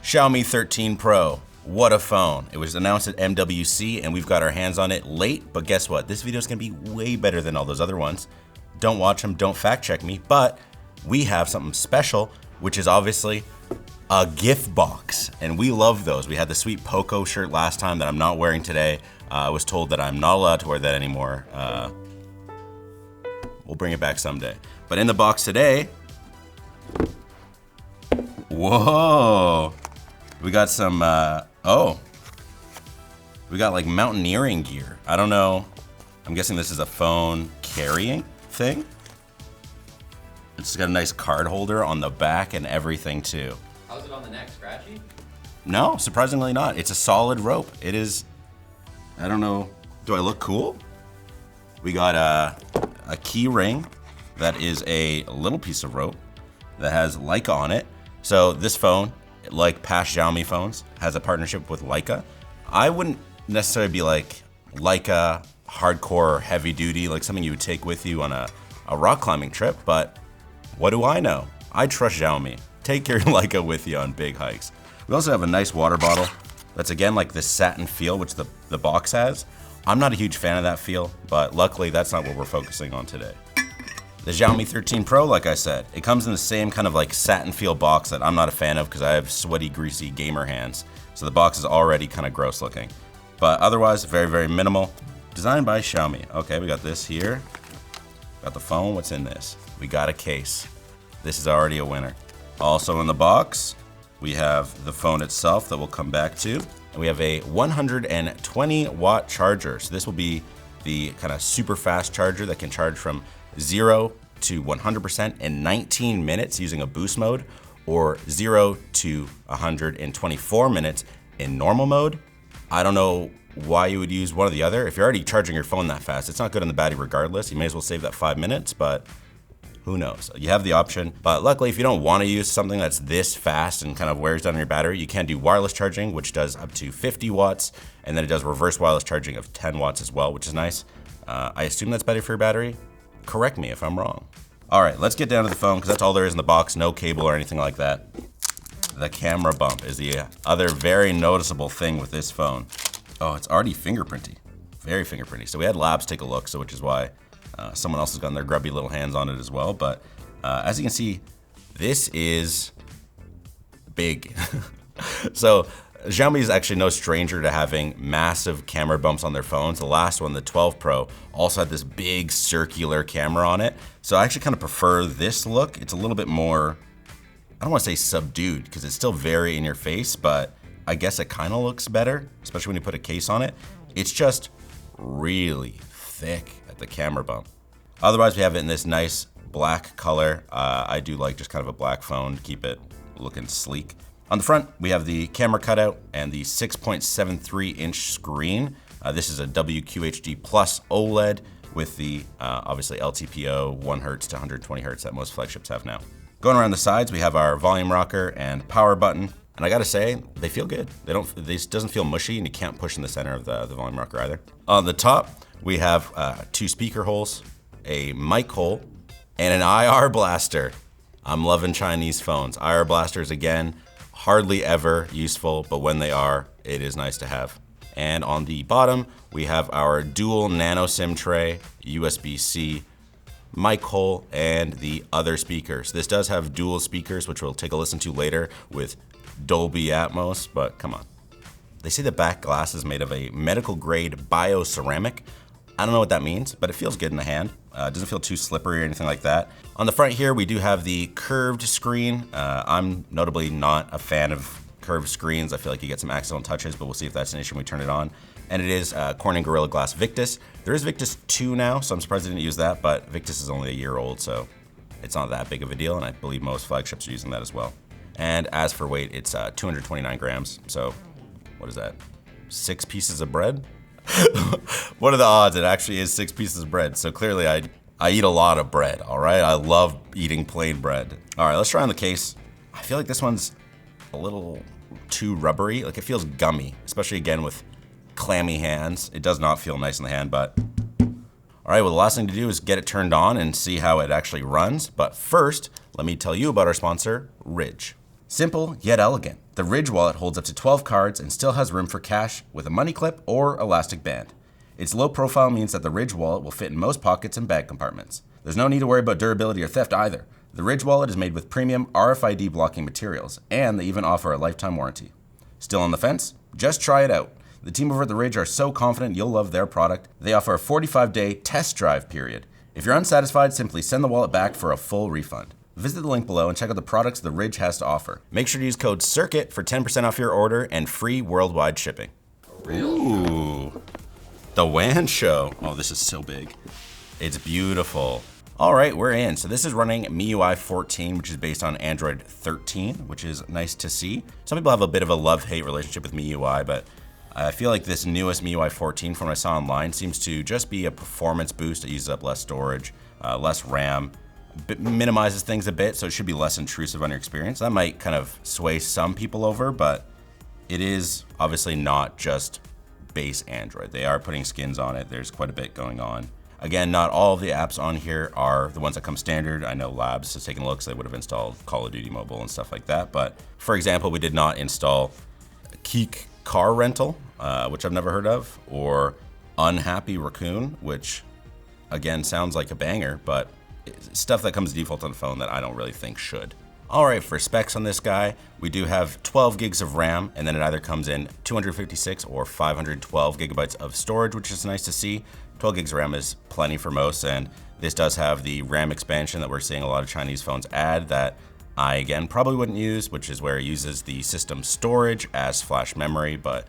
Xiaomi 13 Pro. What a phone. It was announced at MWC and we've got our hands on it late, but guess what? This video is gonna be way better than all those other ones. Don't watch them, don't fact check me, but we have something special, which is obviously a gift box, and we love those. We had the sweet Poco shirt last time that I'm not wearing today. I was told that I'm not allowed to wear that anymore. We'll bring it back someday. But in the box today, whoa, we got some, we got like mountaineering gear. I don't know, I'm guessing this is a phone carrying thing. It's got a nice card holder on the back and everything too. How's it on the neck, scratchy? No, surprisingly not. It's a solid rope. It is, I don't know, do I look cool? We got a key ring that is a little piece of rope that has Leica on it. So this phone, like past Xiaomi phones, has a partnership with Leica. I wouldn't necessarily be like Leica hardcore or heavy duty, like something you would take with you on a rock climbing trip, but what do I know? I trust Xiaomi. Take your Leica with you on big hikes. We also have a nice water bottle that's again like this satin feel, which the box has. I'm not a huge fan of that feel, but luckily that's not what we're focusing on today. The Xiaomi 13 Pro, like I said, it comes in the same kind of like satin feel box that I'm not a fan of because I have sweaty, greasy gamer hands. So the box is already kind of gross looking. But otherwise, very, very minimal. Designed by Xiaomi. Okay, we got this here. Got the phone, what's in this? We got a case. This is already a winner. Also in the box, we have the phone itself that we'll come back to. And we have a 120 watt charger. So this will be the kind of super fast charger that can charge from 0 to 100% in 19 minutes using a boost mode, or 0 to 100 in 24 minutes in normal mode. I don't know why you would use one or the other. If you're already charging your phone that fast, it's not good on the battery regardless. You may as well save that 5 minutes, but who knows? You have the option, but luckily if you don't want to use something that's this fast and kind of wears down your battery, you can do wireless charging, which does up to 50 watts, and then it does reverse wireless charging of 10 watts as well, which is nice. I assume that's better for your battery. Correct me if I'm wrong. All right, let's get down to the phone because that's all there is in the box, no cable or anything like that. The camera bump is the other very noticeable thing with this phone. Oh, it's already fingerprinty, very fingerprinty. So we had labs take a look, so which is why someone else has gotten their grubby little hands on it as well. But as you can see, this is big. So Xiaomi is actually no stranger to having massive camera bumps on their phones. The last one, the 12 Pro, also had this big circular camera on it. So I actually kind of prefer this look. It's a little bit more, I don't want to say subdued because it's still very in your face, but I guess it kind of looks better, especially when you put a case on it. It's just really thick at the camera bump. Otherwise, we have it in this nice black color. I do like just kind of a black phone to keep it looking sleek. On the front, we have the camera cutout and the 6.73 inch screen. This is a WQHD Plus OLED with the obviously LTPO 1 Hz to 120 Hz that most flagships have now. Going around the sides, we have our volume rocker and power button. And I gotta say, they feel good. This doesn't feel mushy and you can't push in the center of the volume rocker either. On the top, we have 2 speaker holes, a mic hole, and an IR blaster. I'm loving Chinese phones. IR blasters, again, hardly ever useful, but when they are, it is nice to have. And on the bottom, we have our dual nano SIM tray, USB-C, mic hole, and the other speakers. This does have dual speakers, which we'll take a listen to later with Dolby Atmos, but come on. They say the back glass is made of a medical grade bio-ceramic. I don't know what that means, but it feels good in the hand. It doesn't feel too slippery or anything like that. On the front here, we do have the curved screen. I'm notably not a fan of curved screens. I feel like you get some accidental touches, but we'll see if that's an issue when we turn it on. And it is Corning Gorilla Glass Victus. There is Victus 2 now, so I'm surprised they didn't use that, but Victus is only a year old, so it's not that big of a deal, and I believe most flagships are using that as well. And as for weight, it's 229 grams, so what is that? 6 pieces of bread? What are the odds it actually is 6 pieces of bread? So clearly I eat a lot of bread, all right? I love eating plain bread. All right, let's try on the case. I feel like this one's a little too rubbery. Like it feels gummy, especially again with clammy hands. It does not feel nice in the hand, but all right, well, the last thing to do is get it turned on and see how it actually runs. But first, let me tell you about our sponsor, Ridge. Simple yet elegant. The Ridge wallet holds up to 12 cards and still has room for cash with a money clip or elastic band. Its low profile means that the Ridge wallet will fit in most pockets and bag compartments. There's no need to worry about durability or theft either. The Ridge wallet is made with premium RFID blocking materials, and they even offer a lifetime warranty. Still on the fence? Just try it out. The team over at the Ridge are so confident you'll love their product, they offer a 45-day test drive period. If you're unsatisfied, simply send the wallet back for a full refund. Visit the link below and check out the products the Ridge has to offer. Make sure to use code CIRCUIT for 10% off your order and free worldwide shipping. Ooh, the WAN show. Oh, this is so big. It's beautiful. All right, we're in. So this is running MIUI 14, which is based on Android 13, which is nice to see. Some people have a bit of a love-hate relationship with MIUI, but I feel like this newest MIUI 14 from what I saw online seems to just be a performance boost. It uses up less storage, less RAM, minimizes things a bit, so it should be less intrusive on your experience. That might kind of sway some people over, but it is obviously not just base Android. They are putting skins on it. There's quite a bit going on. Again, not all of the apps on here are the ones that come standard. I know Labs has taken a look, so they would have installed Call of Duty Mobile and stuff like that. But for example, we did not install Keek Car Rental, which I've never heard of, or Unhappy Raccoon, which again sounds like a banger, but it's stuff that comes default on the phone that I don't really think should. All right, for specs on this guy, we do have 12 gigs of RAM, and then it either comes in 256 or 512 gigabytes of storage, which is nice to see. 12 gigs of RAM is plenty for most, and this does have the RAM expansion that we're seeing a lot of Chinese phones add that I, again, probably wouldn't use, which is where it uses the system storage as flash memory, but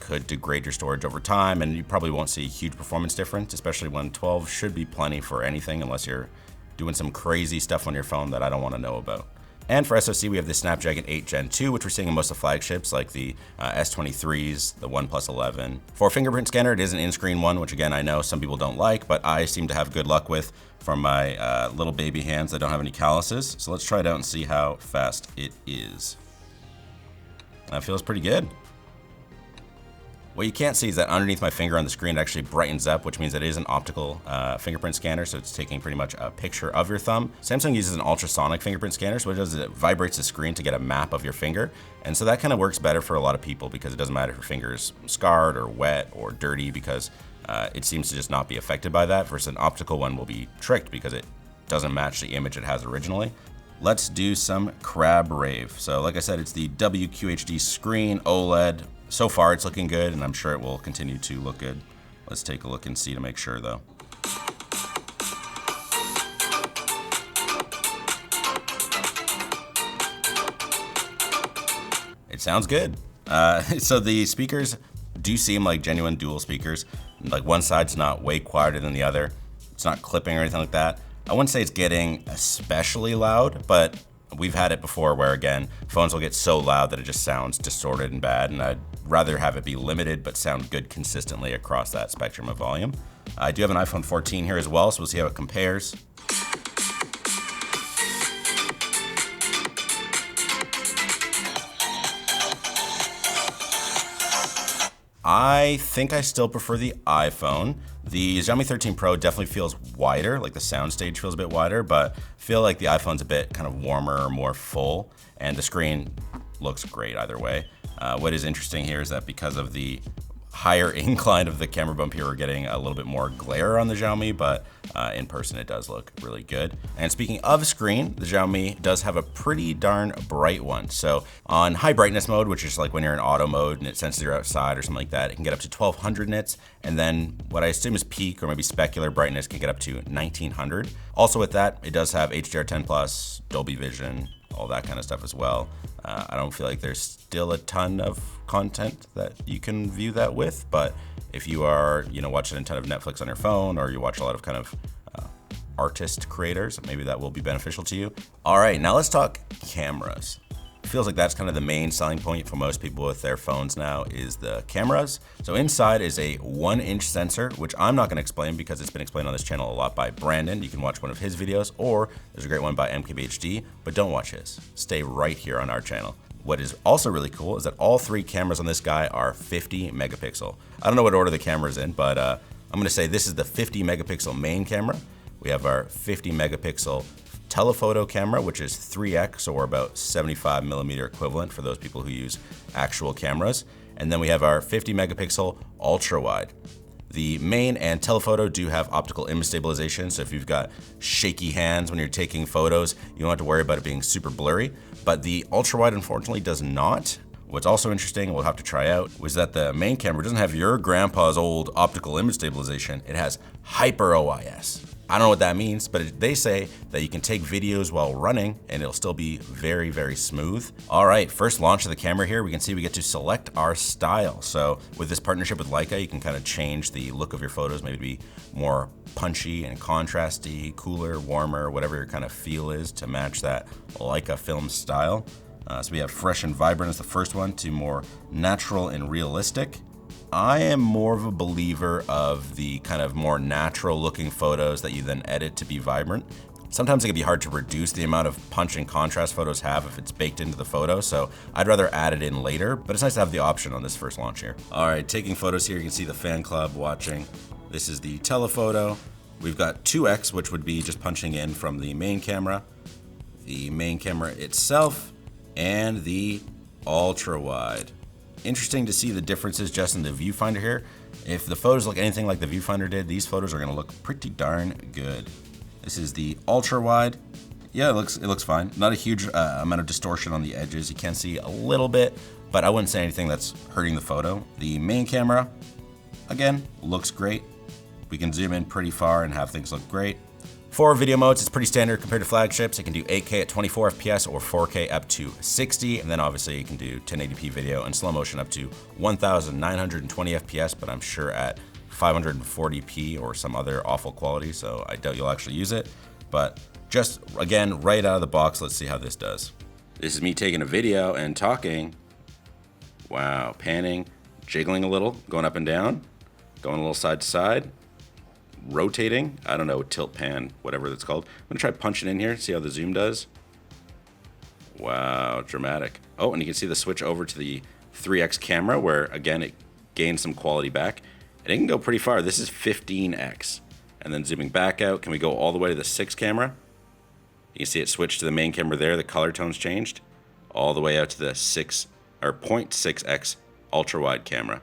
could degrade your storage over time, and you probably won't see a huge performance difference, especially when 12 should be plenty for anything unless you're doing some crazy stuff on your phone that I don't want to know about. And for SoC, we have the Snapdragon 8 Gen 2, which we're seeing in most of the flagships like the S23s, the OnePlus 11. For fingerprint scanner, it is an in-screen one, which again, I know some people don't like, but I seem to have good luck with from my little baby hands that don't have any calluses. So let's try it out and see how fast it is. That feels pretty good. What you can't see is that underneath my finger on the screen, it actually brightens up, which means it is an optical fingerprint scanner, so it's taking pretty much a picture of your thumb. Samsung uses an ultrasonic fingerprint scanner, so what it does is it vibrates the screen to get a map of your finger, and so that kind of works better for a lot of people because it doesn't matter if your finger is scarred or wet or dirty because it seems to just not be affected by that, versus an optical one will be tricked because it doesn't match the image it has originally. Let's do some crab rave. So like I said, it's the WQHD screen OLED. So far it's looking good, and I'm sure it will continue to look good. Let's take a look and see to make sure though. It sounds good. So the speakers do seem like genuine dual speakers. Like one side's not way quieter than the other. It's not clipping or anything like that. I wouldn't say it's getting especially loud, but we've had it before where, again, phones will get so loud that it just sounds distorted and bad, and I'd rather have it be limited but sound good consistently across that spectrum of volume. I do have an iPhone 14 here as well, so we'll see how it compares. I think I still prefer the iPhone. The Xiaomi 13 Pro definitely feels wider, like the soundstage feels a bit wider, but I feel like the iPhone's a bit kind of warmer or more full, and the screen looks great either way. What is interesting here is that because of the higher incline of the camera bump here, we're getting a little bit more glare on the Xiaomi, but in person it does look really good. And speaking of screen, the Xiaomi does have a pretty darn bright one. So on high brightness mode, which is like when you're in auto mode and it senses you're outside or something like that, it can get up to 1200 nits. And then what I assume is peak or maybe specular brightness can get up to 1900. Also with that, it does have HDR10+, Dolby Vision, all that kind of stuff as well. I don't feel like there's still a ton of content that you can view that with, but if you are, watching a ton of Netflix on your phone, or you watch a lot of kind of artist creators, maybe that will be beneficial to you. All right, now let's talk cameras. It feels like that's kind of the main selling point for most people with their phones now is the cameras. So inside is a 1-inch sensor, which I'm not gonna explain because it's been explained on this channel a lot by Brandon. You can watch one of his videos, or there's a great one by MKBHD, but don't watch his. Stay right here on our channel. What is also really cool is that all 3 cameras on this guy are 50 megapixel. I don't know what order the camera's in, but I'm gonna say this is the 50 megapixel main camera. We have our 50 megapixel telephoto camera, which is 3x or about 75 millimeter equivalent for those people who use actual cameras. And then we have our 50 megapixel ultra wide. The main and telephoto do have optical image stabilization, so if you've got shaky hands when you're taking photos, you don't have to worry about it being super blurry. But the ultra wide unfortunately does not. What's also interesting, we'll have to try out, was that the main camera doesn't have your grandpa's old optical image stabilization. It has hyper OIS. I don't know what that means, but they say that you can take videos while running and it'll still be very, very smooth. All right, first launch of the camera here, we can see we get to select our style. So with this partnership with Leica, you can kind of change the look of your photos, maybe be more punchy and contrasty, cooler, warmer, whatever your kind of feel is to match that Leica film style. So we have fresh and vibrant as the first one, to more natural and realistic. I am more of a believer of the kind of more natural looking photos that you then edit to be vibrant. Sometimes it can be hard to reduce the amount of punch and contrast photos have if it's baked into the photo, so I'd rather add it in later, but it's nice to have the option on this first launch here. All right, taking photos here, you can see the fan club watching. This is the telephoto. We've got 2x, which would be just punching in from the main camera itself, and the ultra wide. Interesting to see the differences just in the viewfinder here. If the photos look anything like the viewfinder did, these photos are gonna look pretty darn good. This is the ultra wide. Yeah, it looks fine. Not a huge amount of distortion on the edges. You can see a little bit, but I wouldn't say anything that's hurting the photo. The main camera, again, looks great. We can zoom in pretty far and have things look great. For video modes, it's pretty standard compared to flagships. It can do 8K at 24 FPS or 4K up to 60. And then obviously you can do 1080p video and slow motion up to 1920 FPS, but I'm sure at 540p or some other awful quality, so I doubt you'll actually use it. But just, again, right out of the box, let's see how this does. This is me taking a video and talking. Wow, panning, jiggling a little, going up and down, going a little side to side. Rotating, I don't know, tilt pan, whatever that's called. I'm gonna try punching in here, see how the zoom does. Wow, dramatic. Oh, and you can see the switch over to the 3x camera where, again, it gains some quality back. And it can go pretty far. This is 15x. And then zooming back out, can we go all the way to the 6 camera? You can see it switched to the main camera there, the color tone's changed. All the way out to the 0.6x ultra wide camera.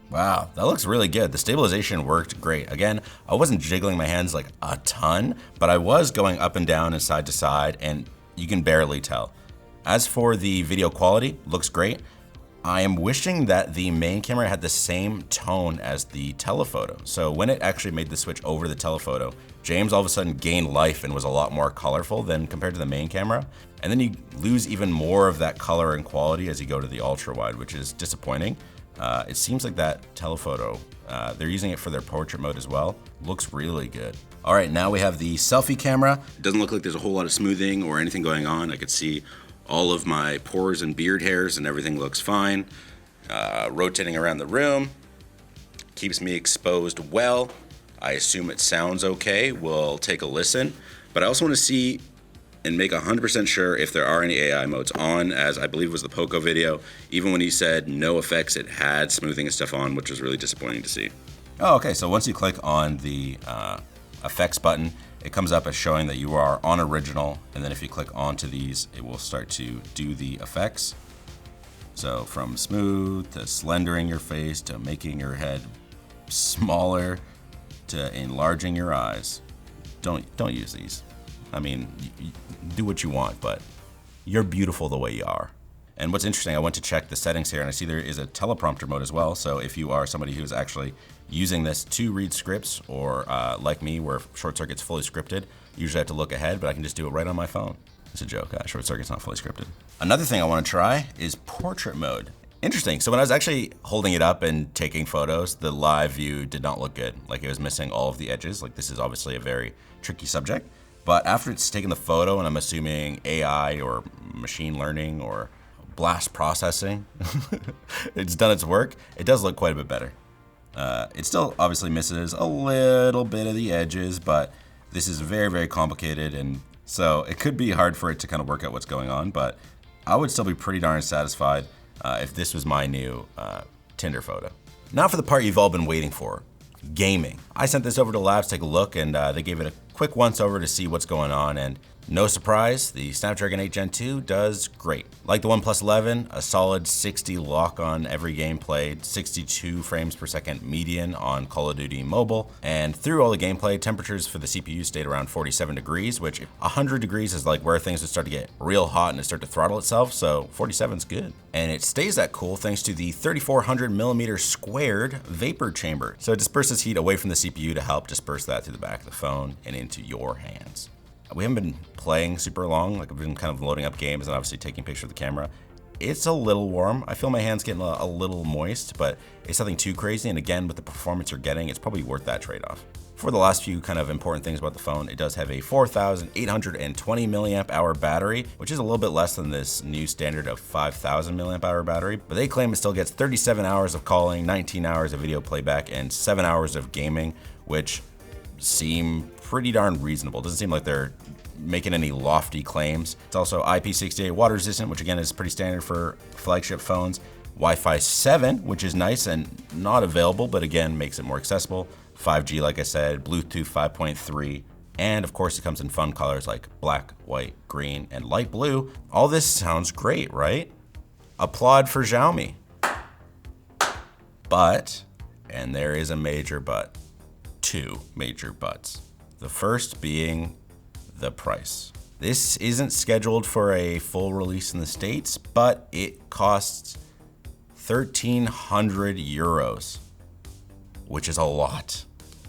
Wow, that looks really good. The stabilization worked great. Again, I wasn't jiggling my hands like a ton, but I was going up and down and side to side, and you can barely tell. As for the video quality, looks great. I am wishing that the main camera had the same tone as the telephoto. So when it actually made the switch over the telephoto, James all of a sudden gained life and was a lot more colorful than compared to the main camera. And then you lose even more of that color and quality as you go to the ultra wide, which is disappointing. It seems like that telephoto, they're using it for their portrait mode as well. Looks really good. All right, now we have the selfie camera. It doesn't look like there's a whole lot of smoothing or anything going on. I could see all of my pores and beard hairs and everything looks fine. Rotating around the room, keeps me exposed well. I assume it sounds okay. We'll take a listen. But I also want to see and make 100% sure if there are any AI modes on, as I believe was the Poco video. Even when he said no effects, it had smoothing and stuff on, which was really disappointing to see. Oh, okay, so once you click on the effects button, it comes up as showing that you are on original, and then if you click onto these, it will start to do the effects. So from smooth to slendering your face to making your head smaller to enlarging your eyes. Don't use these. I mean, you do what you want, but you're beautiful the way you are. And what's interesting, I went to check the settings here and I see there is a teleprompter mode as well. So if you are somebody who's actually using this to read scripts, or like me, where ShortCircuit's fully scripted, you usually have to look ahead, but I can just do it right on my phone. It's a joke, ShortCircuit's not fully scripted. Another thing I want to try is portrait mode. Interesting, so when I was actually holding it up and taking photos, the live view did not look good. Like, it was missing all of the edges. Like, this is obviously a very tricky subject. But after it's taken the photo, and I'm assuming AI or machine learning or blast processing, it's done its work, it does look quite a bit better. It still obviously misses a little bit of the edges, but this is very, very complicated, and so it could be hard for it to kind of work out what's going on, but I would still be pretty darn satisfied if this was my new Tinder photo. Now for the part you've all been waiting for, gaming. I sent this over to Labs to take a look, and they gave it a quick once over to see what's going on, and No surprise, the Snapdragon 8 Gen 2 does great. Like the OnePlus 11, a solid 60 lock on every game played, 62 frames per second median on Call of Duty Mobile, and through all the gameplay, temperatures for the CPU stayed around 47 degrees, which 100 degrees is like where things would start to get real hot and it start to throttle itself, so 47's good. And it stays that cool thanks to the 3400 millimeter squared vapor chamber. So it disperses heat away from the CPU to help disperse that through the back of the phone and into your hands. We haven't been playing super long, like I've been kind of loading up games and obviously taking pictures of the camera. It's a little warm. I feel my hands getting a little moist, but it's nothing too crazy. And again, with the performance you're getting, it's probably worth that trade-off. For the last few kind of important things about the phone, it does have a 4,820 milliamp hour battery, which is a little bit less than this new standard of 5,000 milliamp hour battery, but they claim it still gets 37 hours of calling, 19 hours of video playback, and 7 hours of gaming, which seem pretty darn reasonable. Doesn't seem like they're making any lofty claims. It's also IP68 water resistant, which again is pretty standard for flagship phones. Wi-Fi 7, which is nice and not available, but again makes it more accessible. 5G, like I said, Bluetooth 5.3, and of course it comes in fun colors like black, white, green, and light blue. All this sounds great, right? Applaud for Xiaomi. But, and there is a major but, two major buts. The first being the price. This isn't scheduled for a full release in the States, but it costs 1,300 euros, which is a lot.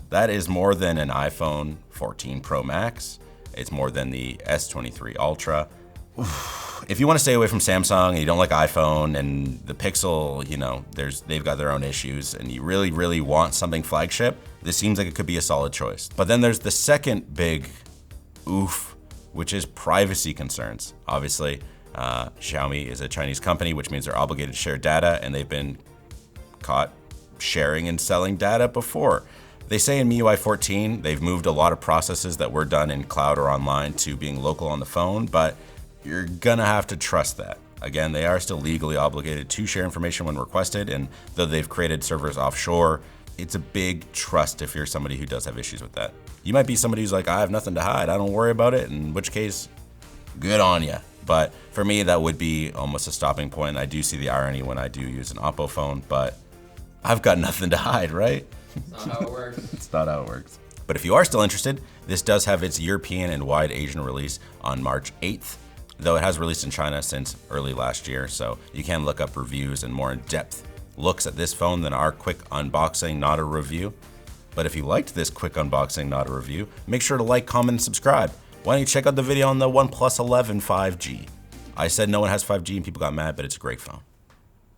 That is more than an iPhone 14 Pro Max. It's more than the S23 Ultra. If you want to stay away from Samsung and you don't like iPhone and the Pixel, you know, they've got their own issues, and you really, really want something flagship, this seems like it could be a solid choice. But then there's the second big oof, which is privacy concerns. Obviously, Xiaomi is a Chinese company, which means they're obligated to share data, and they've been caught sharing and selling data before. They say in MIUI 14, they've moved a lot of processes that were done in cloud or online to being local on the phone, but you're gonna have to trust that. Again, they are still legally obligated to share information when requested, and though they've created servers offshore, it's a big trust if you're somebody who does have issues with that. You might be somebody who's like, I have nothing to hide, I don't worry about it, in which case, good on ya. But for me, that would be almost a stopping point. I do see the irony when I do use an Oppo phone, but I've got nothing to hide, right? That's not how it works. It's not how it works. But if you are still interested, this does have its European and wide Asian release on March 8th, though it has released in China since early last year, so you can look up reviews and more in-depth looks at this phone than our quick unboxing, not a review. But if you liked this quick unboxing, not a review, make sure to like, comment, and subscribe. Why don't you check out the video on the OnePlus 11 5G? I said no one has 5G and people got mad, but it's a great phone.